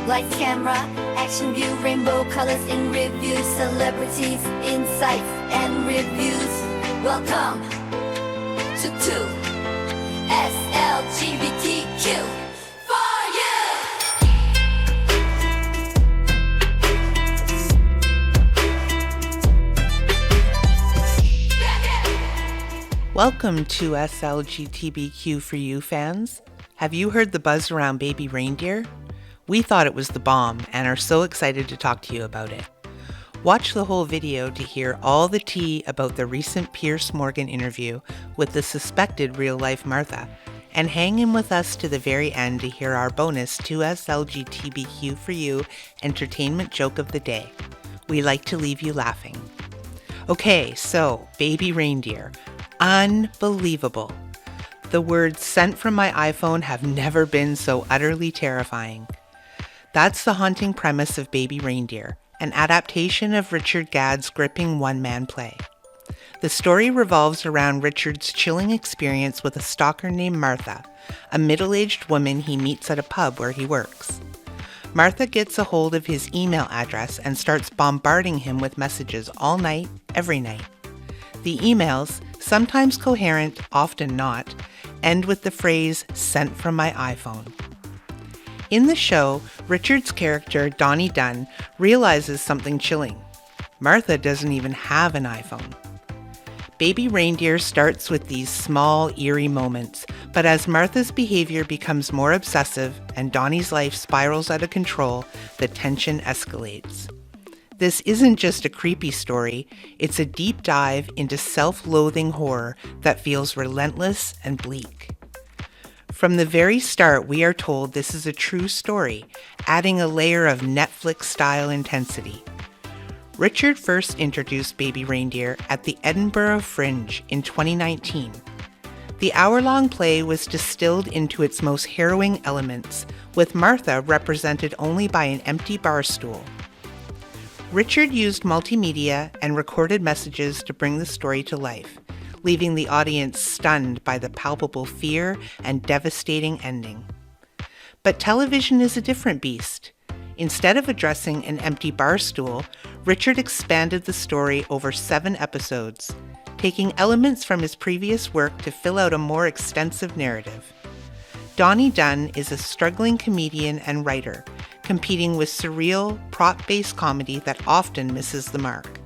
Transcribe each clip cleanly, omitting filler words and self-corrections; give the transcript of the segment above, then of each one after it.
Lights, camera, action view, rainbow colors in review, celebrities, insights, and reviews. Welcome to 2SLGBTQ for you! Welcome to SLGBTQ for you fans. Have you heard the buzz around Baby Reindeer? We thought it was the bomb and are so excited to talk to you about it. Watch the whole video to hear all the tea about the recent Piers Morgan interview with the suspected real-life Martha, and hang in with us to the very end to hear our bonus 2SLGBTQ for you entertainment joke of the day. We like to leave you laughing. Okay, so Baby Reindeer. Unbelievable. The words "sent from my iPhone" have never been so utterly terrifying. That's the haunting premise of Baby Reindeer, an adaptation of Richard Gadd's gripping one-man play. The story revolves around Richard's chilling experience with a stalker named Martha, a middle-aged woman he meets at a pub where he works. Martha gets a hold of his email address and starts bombarding him with messages all night, every night. The emails, sometimes coherent, often not, end with the phrase "sent from my iPhone." In the show, Richard's character, Donny Dunn, realizes something chilling. Martha doesn't even have an iPhone. Baby Reindeer starts with these small, eerie moments, but as Martha's behavior becomes more obsessive and Donny's life spirals out of control, the tension escalates. This isn't just a creepy story, it's a deep dive into self-loathing horror that feels relentless and bleak. From the very start, we are told this is a true story, adding a layer of Netflix-style intensity. Richard first introduced Baby Reindeer at the Edinburgh Fringe in 2019. The hour-long play was distilled into its most harrowing elements, with Martha represented only by an empty bar stool. Richard used multimedia and recorded messages to bring the story to life, leaving the audience stunned by the palpable fear and devastating ending. But television is a different beast. Instead of addressing an empty bar stool, Richard expanded the story over 7 episodes, taking elements from his previous work to fill out a more extensive narrative. Donny Dunn is a struggling comedian and writer, competing with surreal, prop-based comedy that often misses the mark.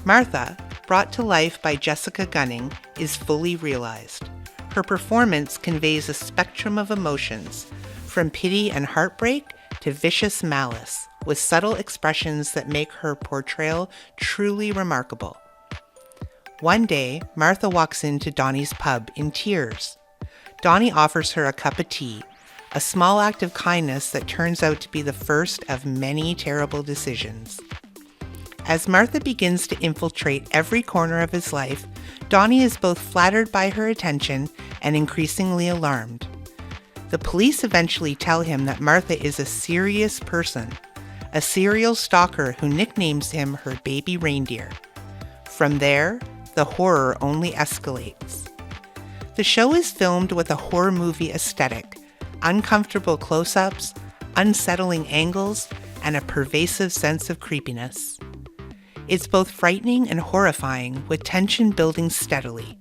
Martha, brought to life by Jessica Gunning, is fully realized. Her performance conveys a spectrum of emotions, from pity and heartbreak to vicious malice, with subtle expressions that make her portrayal truly remarkable. One day, Martha walks into Donny's pub in tears. Donny offers her a cup of tea, a small act of kindness that turns out to be the first of many terrible decisions. As Martha begins to infiltrate every corner of his life, Donny is both flattered by her attention and increasingly alarmed. The police eventually tell him that Martha is a serious person, a serial stalker who nicknames him her Baby Reindeer. From there, the horror only escalates. The show is filmed with a horror movie aesthetic, uncomfortable close-ups, unsettling angles, and a pervasive sense of creepiness. It's both frightening and horrifying, with tension building steadily.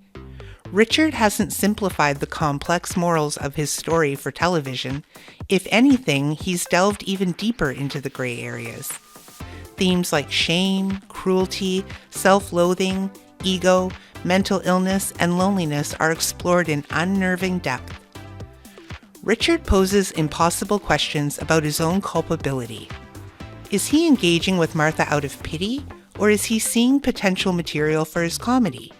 Richard hasn't simplified the complex morals of his story for television. If anything, he's delved even deeper into the gray areas. Themes like shame, cruelty, self-loathing, ego, mental illness, and loneliness are explored in unnerving depth. Richard poses impossible questions about his own culpability. Is he engaging with Martha out of pity, or is he seeing potential material for his comedy?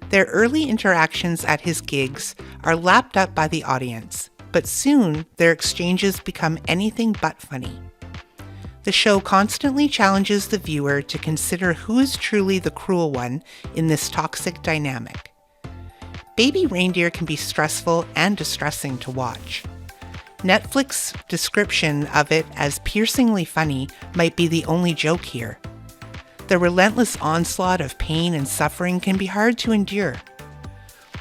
Their early interactions at his gigs are lapped up by the audience, but soon their exchanges become anything but funny. The show constantly challenges the viewer to consider who is truly the cruel one in this toxic dynamic. Baby Reindeer can be stressful and distressing to watch. Netflix's description of it as piercingly funny might be the only joke here. The relentless onslaught of pain and suffering can be hard to endure.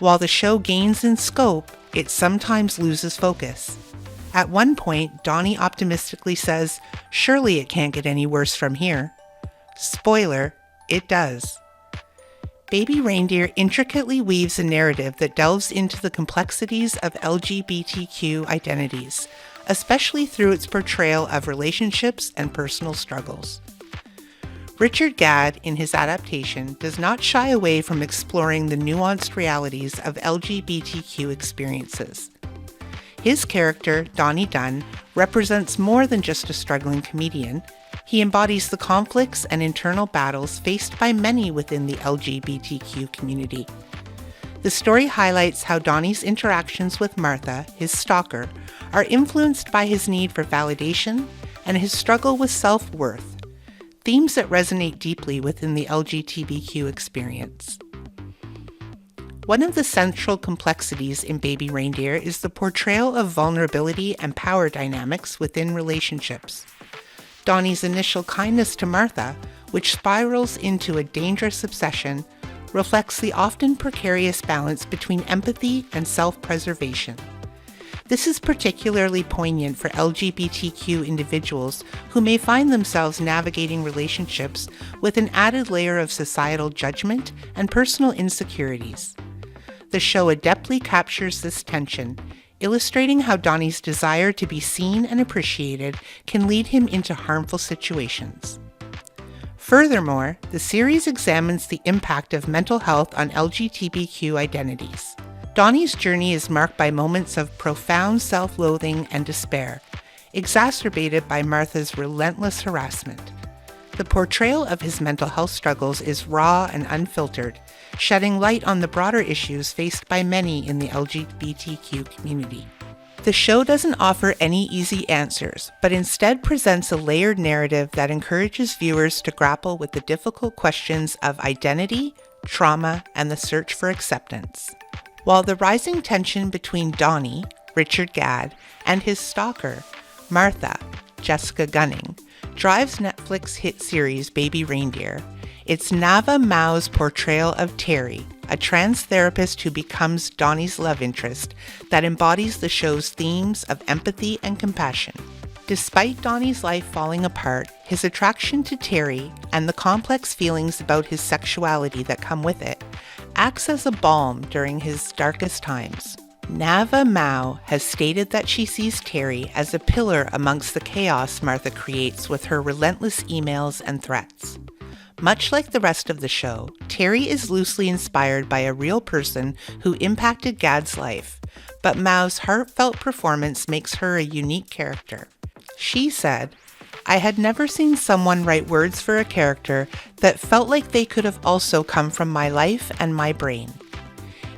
While the show gains in scope, it sometimes loses focus. At one point, Donny optimistically says, "Surely it can't get any worse from here." Spoiler, it does. Baby Reindeer intricately weaves a narrative that delves into the complexities of LGBTQ identities, especially through its portrayal of relationships and personal struggles. Richard Gadd, in his adaptation, does not shy away from exploring the nuanced realities of LGBTQ experiences. His character, Donny Dunn, represents more than just a struggling comedian. He embodies the conflicts and internal battles faced by many within the LGBTQ community. The story highlights how Donny's interactions with Martha, his stalker, are influenced by his need for validation and his struggle with self-worth, themes that resonate deeply within the LGBTQ experience. One of the central complexities in Baby Reindeer is the portrayal of vulnerability and power dynamics within relationships. Donny's initial kindness to Martha, which spirals into a dangerous obsession, reflects the often precarious balance between empathy and self-preservation. This is particularly poignant for LGBTQ individuals who may find themselves navigating relationships with an added layer of societal judgment and personal insecurities. The show adeptly captures this tension, illustrating how Donny's desire to be seen and appreciated can lead him into harmful situations. Furthermore, the series examines the impact of mental health on LGBTQ identities. Donny's journey is marked by moments of profound self-loathing and despair, exacerbated by Martha's relentless harassment. The portrayal of his mental health struggles is raw and unfiltered, shedding light on the broader issues faced by many in the LGBTQ community. The show doesn't offer any easy answers, but instead presents a layered narrative that encourages viewers to grapple with the difficult questions of identity, trauma, and the search for acceptance. While the rising tension between Donny, Richard Gadd, and his stalker, Martha, Jessica Gunning, drives Netflix hit series Baby Reindeer, it's Nava Mao's portrayal of Terry, a trans therapist who becomes Donny's love interest, that embodies the show's themes of empathy and compassion. Despite Donny's life falling apart, his attraction to Terry and the complex feelings about his sexuality that come with it acts as a balm during his darkest times. Nava Mao has stated that she sees Terry as a pillar amongst the chaos Martha creates with her relentless emails and threats. Much like the rest of the show, Terry is loosely inspired by a real person who impacted Gadd's life, but Mao's heartfelt performance makes her a unique character. She said, "I had never seen someone write words for a character that felt like they could have also come from my life and my brain."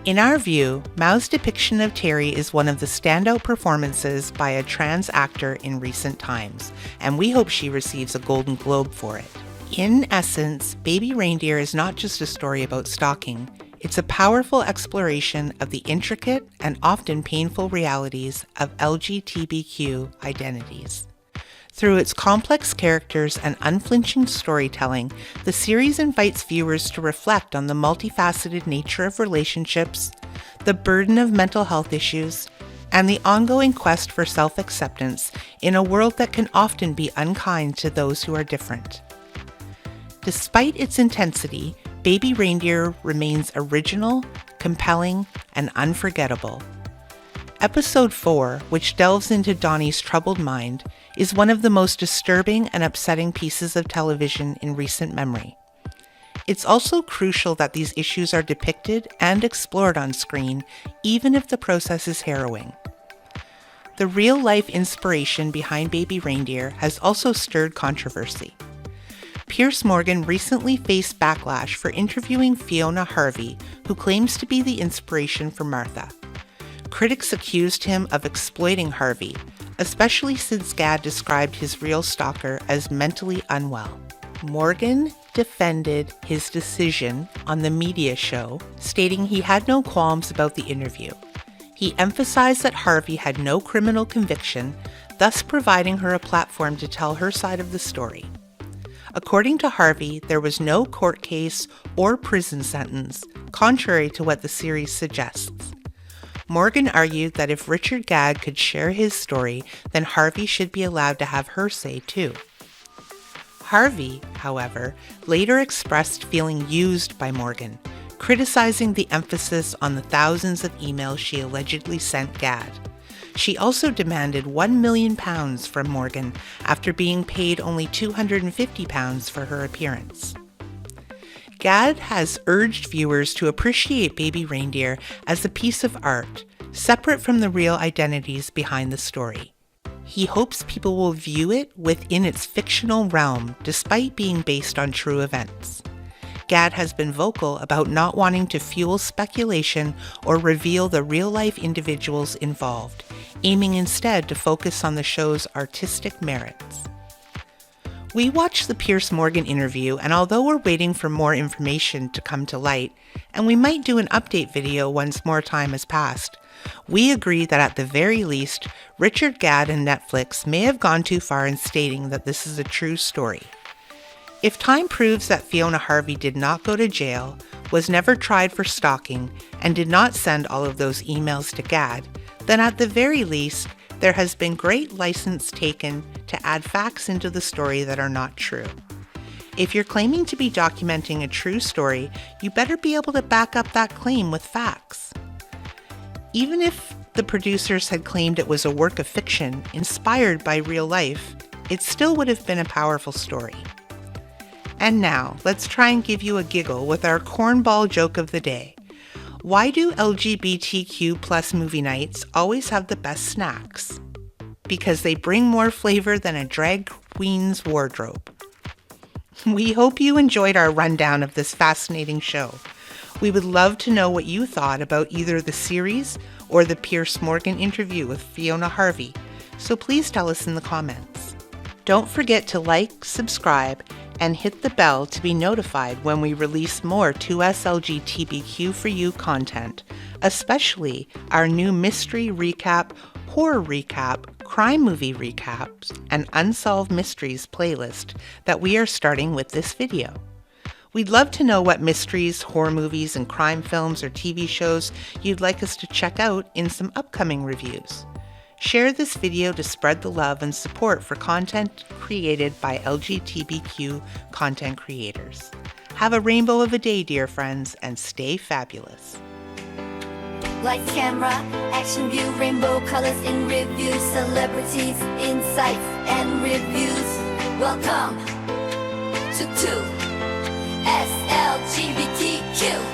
In our view, Mao's depiction of Terry is one of the standout performances by a trans actor in recent times, and we hope she receives a Golden Globe for it. In essence, Baby Reindeer is not just a story about stalking, it's a powerful exploration of the intricate and often painful realities of LGBTQ identities. Through its complex characters and unflinching storytelling, the series invites viewers to reflect on the multifaceted nature of relationships, the burden of mental health issues, and the ongoing quest for self-acceptance in a world that can often be unkind to those who are different. Despite its intensity, Baby Reindeer remains original, compelling, and unforgettable. Episode 4, which delves into Donny's troubled mind, is one of the most disturbing and upsetting pieces of television in recent memory. It's also crucial that these issues are depicted and explored on screen, even if the process is harrowing. The real-life inspiration behind Baby Reindeer has also stirred controversy. Piers Morgan recently faced backlash for interviewing Fiona Harvey, who claims to be the inspiration for Martha. Critics accused him of exploiting Harvey, especially since Gadd described his real stalker as mentally unwell. Morgan defended his decision on the media show, stating he had no qualms about the interview. He emphasized that Harvey had no criminal conviction, thus providing her a platform to tell her side of the story. According to Harvey, there was no court case or prison sentence, contrary to what the series suggests. Morgan argued that if Richard Gadd could share his story, then Harvey should be allowed to have her say too. Harvey, however, later expressed feeling used by Morgan, criticizing the emphasis on the thousands of emails she allegedly sent Gadd. She also demanded £1 million from Morgan after being paid only £250 for her appearance. Gadd has urged viewers to appreciate Baby Reindeer as a piece of art, separate from the real identities behind the story. He hopes people will view it within its fictional realm despite being based on true events. Gadd has been vocal about not wanting to fuel speculation or reveal the real-life individuals involved, aiming instead to focus on the show's artistic merits. We watched the Piers Morgan interview, and although we're waiting for more information to come to light, and we might do an update video once more time has passed, we agree that at the very least, Richard Gadd and Netflix may have gone too far in stating that this is a true story. If time proves that Fiona Harvey did not go to jail, was never tried for stalking, and did not send all of those emails to Gadd, then at the very least, there has been great license taken to add facts into the story that are not true. If you're claiming to be documenting a true story, you better be able to back up that claim with facts. Even if the producers had claimed it was a work of fiction inspired by real life, it still would have been a powerful story. And now, let's try and give you a giggle with our cornball joke of the day. Why do LGBTQ plus movie nights always have the best snacks? Because they bring more flavor than a drag queen's wardrobe. We hope you enjoyed our rundown of this fascinating show. We would love to know what you thought about either the series or the Piers Morgan interview with Fiona Harvey, so please tell us in the comments. Don't forget to like, subscribe, and hit the bell to be notified when we release more 2SLGTBQ for you content, especially our new mystery recap, horror recap, crime movie recaps, and unsolved mysteries playlist that we are starting with this video. We'd love to know what mysteries, horror movies, and crime films or TV shows you'd like us to check out in some upcoming reviews. Share this video to spread the love and support for content created by LGBTQ content creators. Have a rainbow of a day, dear friends, and stay fabulous. Lights, camera, action view, rainbow colors in review, celebrities, insights, and reviews. Welcome to SLGBTQ.